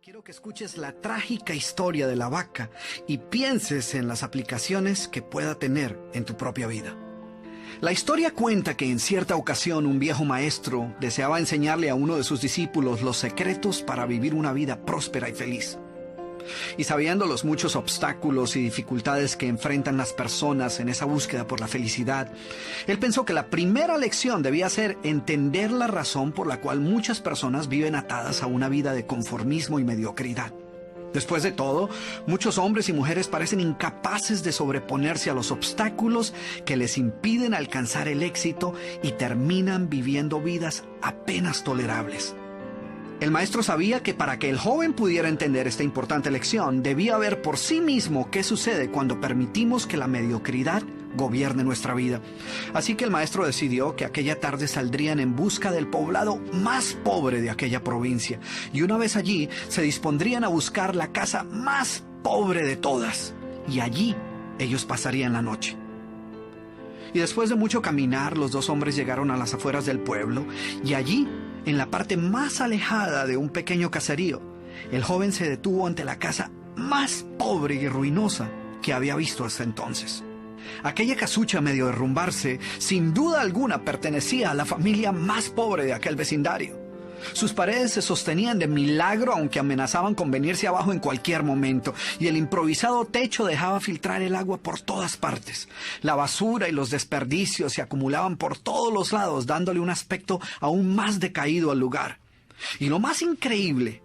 quiero que escuches la trágica historia de la vaca y pienses en las aplicaciones que pueda tener en tu propia vida. La historia cuenta que en cierta ocasión un viejo maestro deseaba enseñarle a uno de sus discípulos los secretos para vivir una vida próspera y feliz. Y sabiendo los muchos obstáculos y dificultades que enfrentan las personas en esa búsqueda por la felicidad, él pensó que la primera lección debía ser entender la razón por la cual muchas personas viven atadas a una vida de conformismo y mediocridad. Después de todo, muchos hombres y mujeres parecen incapaces de sobreponerse a los obstáculos que les impiden alcanzar el éxito y terminan viviendo vidas apenas tolerables. El maestro sabía que para que el joven pudiera entender esta importante lección, debía ver por sí mismo qué sucede cuando permitimos que la mediocridad gobierne nuestra vida. Así que el maestro decidió que aquella tarde saldrían en busca del poblado más pobre de aquella provincia, y una vez allí se dispondrían a buscar la casa más pobre de todas, y allí ellos pasarían la noche. Y después de mucho caminar, los dos hombres llegaron a las afueras del pueblo, y allí, en la parte más alejada de un pequeño caserío, el joven se detuvo ante la casa más pobre y ruinosa que había visto hasta entonces. Aquella casucha, a medio derrumbarse, sin duda alguna pertenecía a la familia más pobre de aquel vecindario. Sus paredes se sostenían de milagro, aunque amenazaban con venirse abajo en cualquier momento, y el improvisado techo dejaba filtrar el agua por todas partes. La basura y los desperdicios se acumulaban por todos los lados, dándole un aspecto aún más decaído al lugar. Y lo más increíble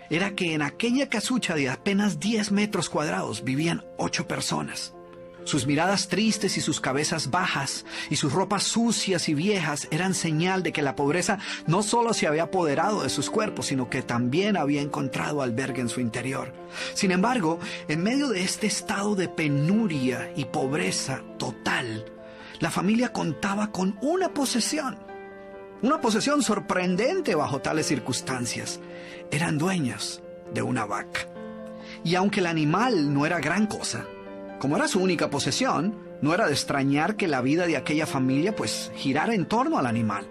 era que en aquella casucha de apenas 10 metros cuadrados vivían 8 personas. Sus miradas tristes y sus cabezas bajas y sus ropas sucias y viejas eran señal de que la pobreza no solo se había apoderado de sus cuerpos, sino que también había encontrado albergue en su interior. Sin embargo, en medio de este estado de penuria y pobreza total, la familia contaba con una posesión sorprendente bajo tales circunstancias. Eran dueños de una vaca. Y aunque el animal no era gran cosa, como era su única posesión, no era de extrañar que la vida de aquella familia girara en torno al animal.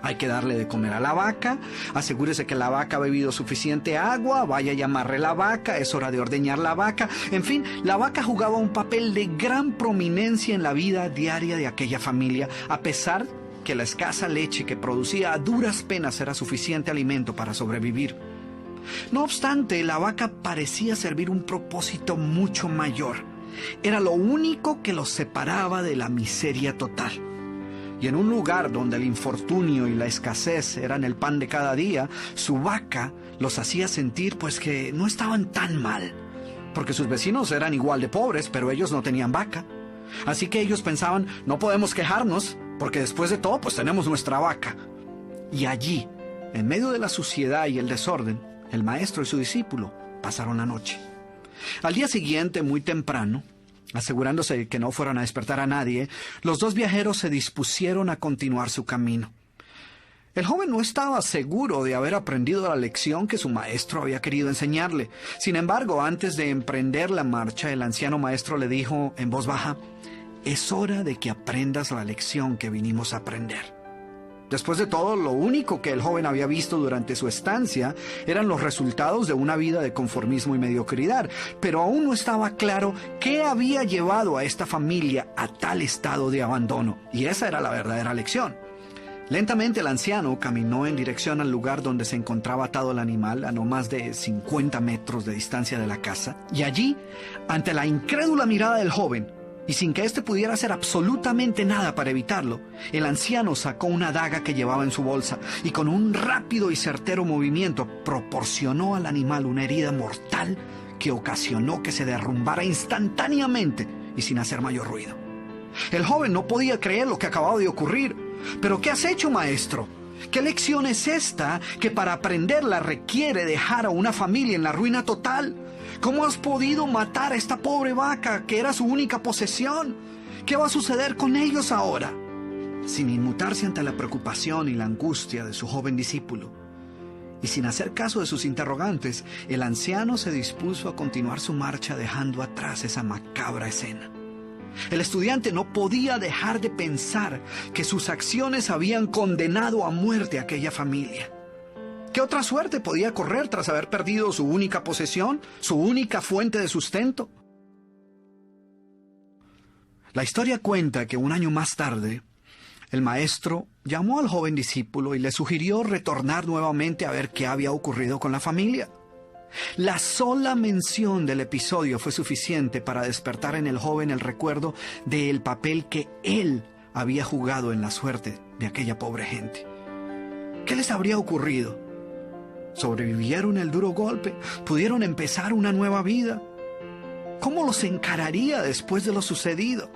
Hay que darle de comer a la vaca, asegúrese que la vaca ha bebido suficiente agua, vaya y amarre la vaca, es hora de ordeñar la vaca. En fin, la vaca jugaba un papel de gran prominencia en la vida diaria de aquella familia, a pesar que la escasa leche que producía a duras penas era suficiente alimento para sobrevivir. No obstante, la vaca parecía servir un propósito mucho mayor. Era lo único que los separaba de la miseria total. Y en un lugar donde el infortunio y la escasez eran el pan de cada día, su vaca los hacía sentir que no estaban tan mal, porque sus vecinos eran igual de pobres, pero ellos no tenían vaca. Así que ellos pensaban, no podemos quejarnos, porque después de todo tenemos nuestra vaca. Y allí, en medio de la suciedad y el desorden, el maestro y su discípulo pasaron la noche. Al día siguiente, muy temprano, asegurándose de que no fueran a despertar a nadie, los dos viajeros se dispusieron a continuar su camino. El joven no estaba seguro de haber aprendido la lección que su maestro había querido enseñarle. Sin embargo, antes de emprender la marcha, el anciano maestro le dijo en voz baja: «Es hora de que aprendas la lección que vinimos a aprender». Después de todo, lo único que el joven había visto durante su estancia eran los resultados de una vida de conformismo y mediocridad, pero aún no estaba claro qué había llevado a esta familia a tal estado de abandono, y esa era la verdadera lección. Lentamente el anciano caminó en dirección al lugar donde se encontraba atado el animal, a no más de 50 metros de distancia de la casa, y allí, ante la incrédula mirada del joven, y sin que éste pudiera hacer absolutamente nada para evitarlo, el anciano sacó una daga que llevaba en su bolsa y con un rápido y certero movimiento proporcionó al animal una herida mortal que ocasionó que se derrumbara instantáneamente y sin hacer mayor ruido. El joven no podía creer lo que acababa de ocurrir. «¿Pero qué has hecho, maestro? ¿Qué lección es esta que para aprenderla requiere dejar a una familia en la ruina total? ¿Cómo has podido matar a esta pobre vaca que era su única posesión? ¿Qué va a suceder con ellos ahora?» Sin inmutarse ante la preocupación y la angustia de su joven discípulo, y sin hacer caso de sus interrogantes, el anciano se dispuso a continuar su marcha dejando atrás esa macabra escena. El estudiante no podía dejar de pensar que sus acciones habían condenado a muerte a aquella familia. ¿Qué otra suerte podía correr tras haber perdido su única posesión, su única fuente de sustento? La historia cuenta que un año más tarde, el maestro llamó al joven discípulo y le sugirió retornar nuevamente a ver qué había ocurrido con la familia. La sola mención del episodio fue suficiente para despertar en el joven el recuerdo del papel que él había jugado en la suerte de aquella pobre gente. ¿Qué les habría ocurrido? ¿Sobrevivieron el duro golpe? ¿Pudieron empezar una nueva vida? ¿Cómo los encararía después de lo sucedido?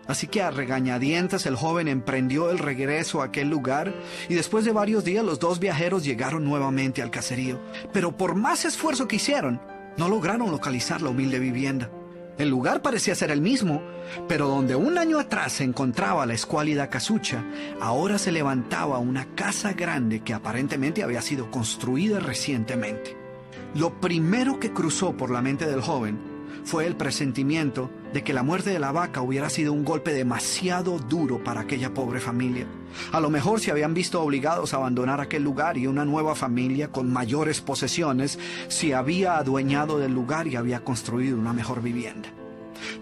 Así que a regañadientes el joven emprendió el regreso a aquel lugar y después de varios días los dos viajeros llegaron nuevamente al caserío. Pero por más esfuerzo que hicieron, no lograron localizar la humilde vivienda. El lugar parecía ser el mismo, pero donde un año atrás se encontraba la escuálida casucha, ahora se levantaba una casa grande que aparentemente había sido construida recientemente. Lo primero que cruzó por la mente del joven fue el presentimiento de que la muerte de la vaca hubiera sido un golpe demasiado duro para aquella pobre familia. A lo mejor se habían visto obligados a abandonar aquel lugar y una nueva familia con mayores posesiones se había adueñado del lugar y había construido una mejor vivienda.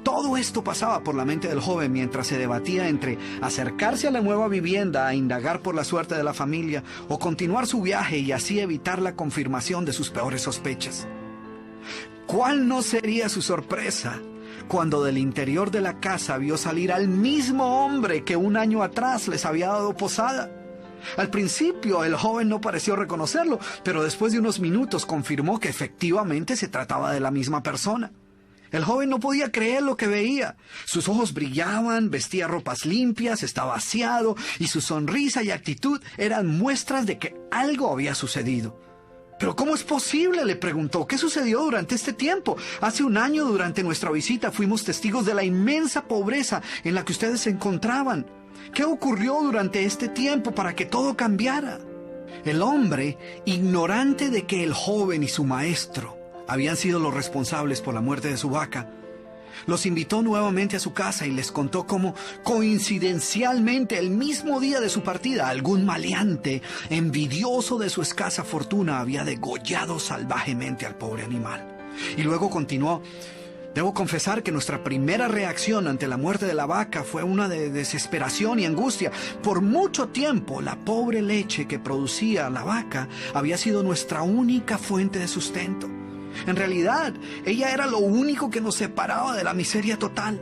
Todo esto pasaba por la mente del joven mientras se debatía entre acercarse a la nueva vivienda a indagar por la suerte de la familia o continuar su viaje y así evitar la confirmación de sus peores sospechas. ¿Cuál no sería su sorpresa cuando del interior de la casa vio salir al mismo hombre que un año atrás les había dado posada? Al principio el joven no pareció reconocerlo, pero después de unos minutos confirmó que efectivamente se trataba de la misma persona. El joven no podía creer lo que veía. Sus ojos brillaban, vestía ropas limpias, estaba aseado y su sonrisa y actitud eran muestras de que algo había sucedido. ¿Pero cómo es posible?, le preguntó. ¿Qué sucedió durante este tiempo? Hace un año, durante nuestra visita, fuimos testigos de la inmensa pobreza en la que ustedes se encontraban. ¿Qué ocurrió durante este tiempo para que todo cambiara? El hombre, ignorante de que el joven y su maestro habían sido los responsables por la muerte de su vaca, los invitó nuevamente a su casa y les contó cómo, coincidencialmente, el mismo día de su partida, algún maleante, envidioso de su escasa fortuna, había degollado salvajemente al pobre animal. Y luego continuó: debo confesar que nuestra primera reacción ante la muerte de la vaca fue una de desesperación y angustia. Por mucho tiempo, la pobre leche que producía la vaca había sido nuestra única fuente de sustento. En realidad, ella era lo único que nos separaba de la miseria total.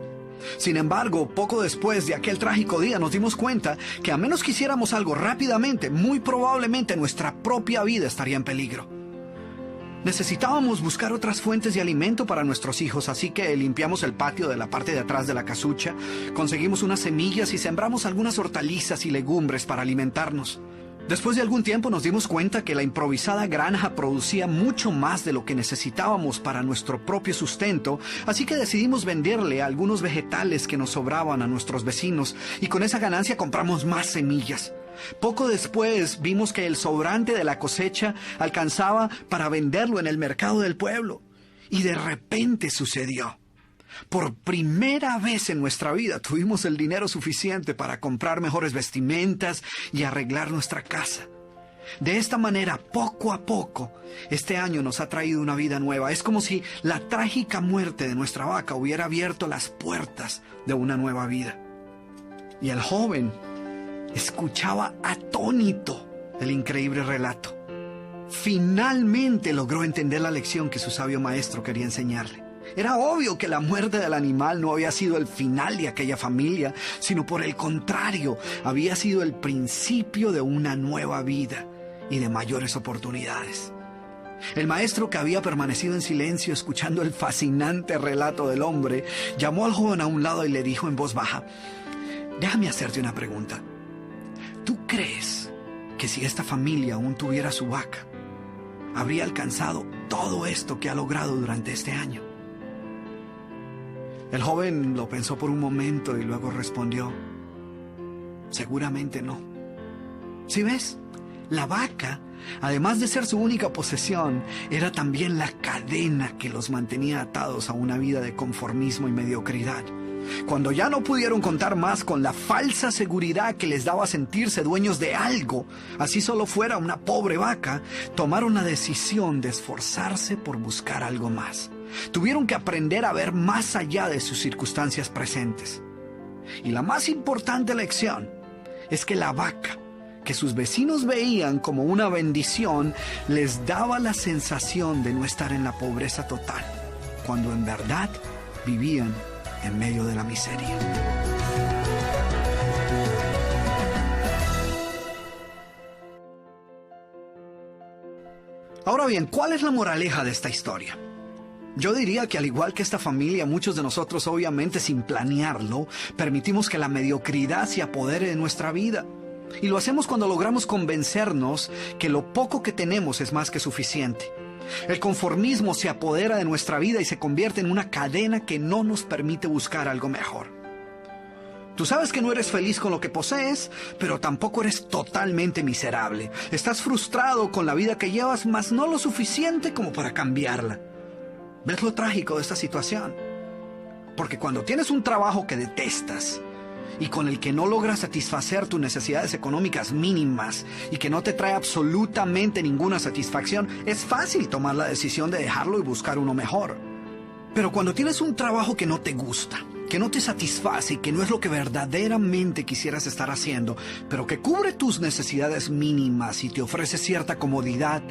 Sin embargo, poco después de aquel trágico día nos dimos cuenta que a menos que hiciéramos algo rápidamente, muy probablemente nuestra propia vida estaría en peligro. Necesitábamos buscar otras fuentes de alimento para nuestros hijos, así que limpiamos el patio de la parte de atrás de la casucha, conseguimos unas semillas y sembramos algunas hortalizas y legumbres para alimentarnos. Después de algún tiempo nos dimos cuenta que la improvisada granja producía mucho más de lo que necesitábamos para nuestro propio sustento, así que decidimos venderle algunos vegetales que nos sobraban a nuestros vecinos y con esa ganancia compramos más semillas. Poco después vimos que el sobrante de la cosecha alcanzaba para venderlo en el mercado del pueblo. Y de repente sucedió. Por primera vez en nuestra vida tuvimos el dinero suficiente para comprar mejores vestimentas y arreglar nuestra casa. De esta manera, poco a poco, este año nos ha traído una vida nueva. Es como si la trágica muerte de nuestra vaca hubiera abierto las puertas de una nueva vida. Y el joven escuchaba atónito el increíble relato. Finalmente logró entender la lección que su sabio maestro quería enseñarle. Era obvio que la muerte del animal no había sido el final de aquella familia, sino por el contrario, había sido el principio de una nueva vida y de mayores oportunidades. El maestro, que había permanecido en silencio escuchando el fascinante relato del hombre, llamó al joven a un lado y le dijo en voz baja: déjame hacerte una pregunta. ¿Tú crees que si esta familia aún tuviera su vaca, habría alcanzado todo esto que ha logrado durante este año? El joven lo pensó por un momento y luego respondió: seguramente no. ¿Sí ves? La vaca, además de ser su única posesión, era también la cadena que los mantenía atados a una vida de conformismo y mediocridad. Cuando ya no pudieron contar más con la falsa seguridad que les daba sentirse dueños de algo, así solo fuera una pobre vaca, tomaron la decisión de esforzarse por buscar algo más. Tuvieron que aprender a ver más allá de sus circunstancias presentes. Y la más importante lección es que la vaca, que sus vecinos veían como una bendición, les daba la sensación de no estar en la pobreza total, cuando en verdad vivían en medio de la miseria. Ahora bien, ¿cuál es la moraleja de esta historia? Yo diría que al igual que esta familia, muchos de nosotros obviamente sin planearlo, permitimos que la mediocridad se apodere de nuestra vida. Y lo hacemos cuando logramos convencernos que lo poco que tenemos es más que suficiente. El conformismo se apodera de nuestra vida y se convierte en una cadena que no nos permite buscar algo mejor. Tú sabes que no eres feliz con lo que posees, pero tampoco eres totalmente miserable. Estás frustrado con la vida que llevas, mas no lo suficiente como para cambiarla. ¿Ves lo trágico de esta situación? Porque cuando tienes un trabajo que detestas y con el que no logras satisfacer tus necesidades económicas mínimas y que no te trae absolutamente ninguna satisfacción, es fácil tomar la decisión de dejarlo y buscar uno mejor. Pero cuando tienes un trabajo que no te gusta, que no te satisface y que no es lo que verdaderamente quisieras estar haciendo, pero que cubre tus necesidades mínimas y te ofrece cierta comodidad,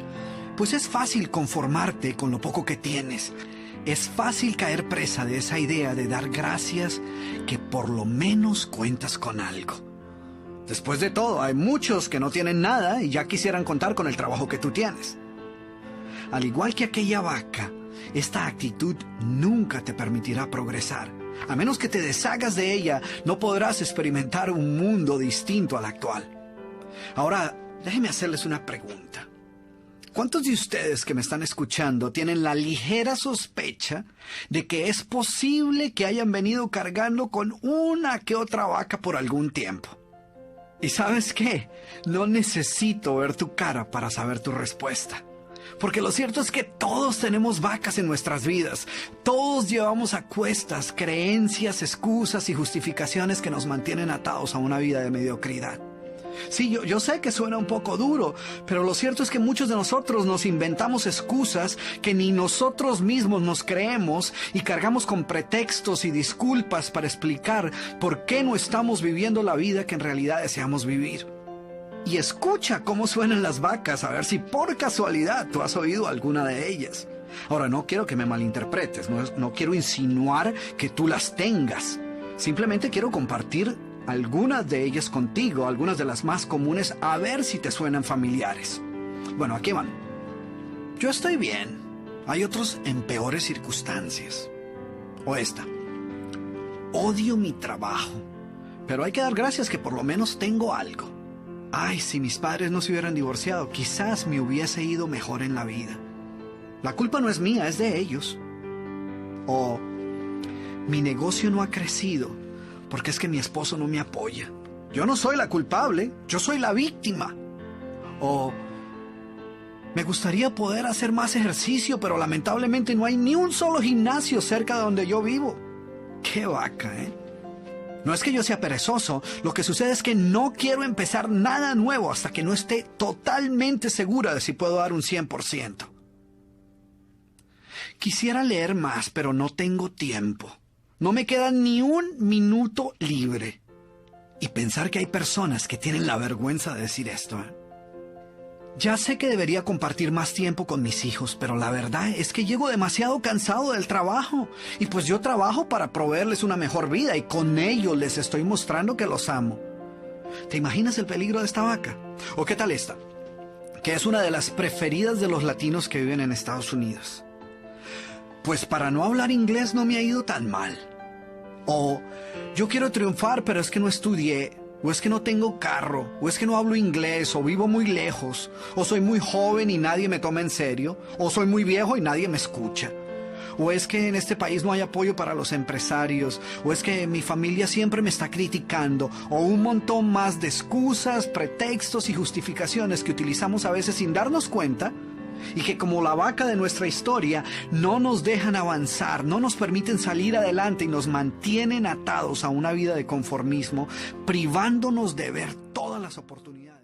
pues es fácil conformarte con lo poco que tienes. Es fácil caer presa de esa idea de dar gracias que por lo menos cuentas con algo. Después de todo, hay muchos que no tienen nada y ya quisieran contar con el trabajo que tú tienes. Al igual que aquella vaca, esta actitud nunca te permitirá progresar. A menos que te deshagas de ella, no podrás experimentar un mundo distinto al actual. Ahora, déjenme hacerles una pregunta. ¿Cuántos de ustedes que me están escuchando tienen la ligera sospecha de que es posible que hayan venido cargando con una que otra vaca por algún tiempo? ¿Y sabes qué? No necesito ver tu cara para saber tu respuesta. Porque lo cierto es que todos tenemos vacas en nuestras vidas. Todos llevamos a cuestas creencias, excusas y justificaciones que nos mantienen atados a una vida de mediocridad. Sí, yo sé que suena un poco duro, pero lo cierto es que muchos de nosotros nos inventamos excusas que ni nosotros mismos nos creemos y cargamos con pretextos y disculpas para explicar por qué no estamos viviendo la vida que en realidad deseamos vivir. Y escucha cómo suenan las vacas, a ver si por casualidad tú has oído alguna de ellas. Ahora, no quiero que me malinterpretes, no quiero insinuar que tú las tengas. Simplemente quiero compartir algunas de ellas contigo, algunas de las más comunes, a ver si te suenan familiares. Bueno, aquí van. Yo estoy bien. Hay otros en peores circunstancias. O esta. Odio mi trabajo, pero hay que dar gracias que por lo menos tengo algo. Ay, si mis padres no se hubieran divorciado, quizás me hubiese ido mejor en la vida. La culpa no es mía, es de ellos. O mi negocio no ha crecido porque es que mi esposo no me apoya. Yo no soy la culpable, yo soy la víctima. O me gustaría poder hacer más ejercicio, pero lamentablemente no hay ni un solo gimnasio cerca de donde yo vivo. ¡Qué vaca, eh! No es que yo sea perezoso, lo que sucede es que no quiero empezar nada nuevo hasta que no esté totalmente segura de si puedo dar un 100%. Quisiera leer más, pero no tengo tiempo. No me queda ni un minuto libre. Y pensar que hay personas que tienen la vergüenza de decir esto, ¿eh? Ya sé que debería compartir más tiempo con mis hijos, pero la verdad es que llego demasiado cansado del trabajo. Y pues yo trabajo para proveerles una mejor vida y con ello les estoy mostrando que los amo. ¿Te imaginas el peligro de esta vaca? ¿O qué tal esta? Que es una de las preferidas de los latinos que viven en Estados Unidos. Pues para no hablar inglés no me ha ido tan mal. O yo quiero triunfar, pero es que no estudié. O es que no tengo carro, o es que no hablo inglés, o vivo muy lejos, o soy muy joven y nadie me toma en serio, o soy muy viejo y nadie me escucha. O es que en este país no hay apoyo para los empresarios, o es que mi familia siempre me está criticando, o un montón más de excusas, pretextos y justificaciones que utilizamos a veces sin darnos cuenta y que como la vaca de nuestra historia no nos dejan avanzar, no nos permiten salir adelante y nos mantienen atados a una vida de conformismo, privándonos de ver todas las oportunidades.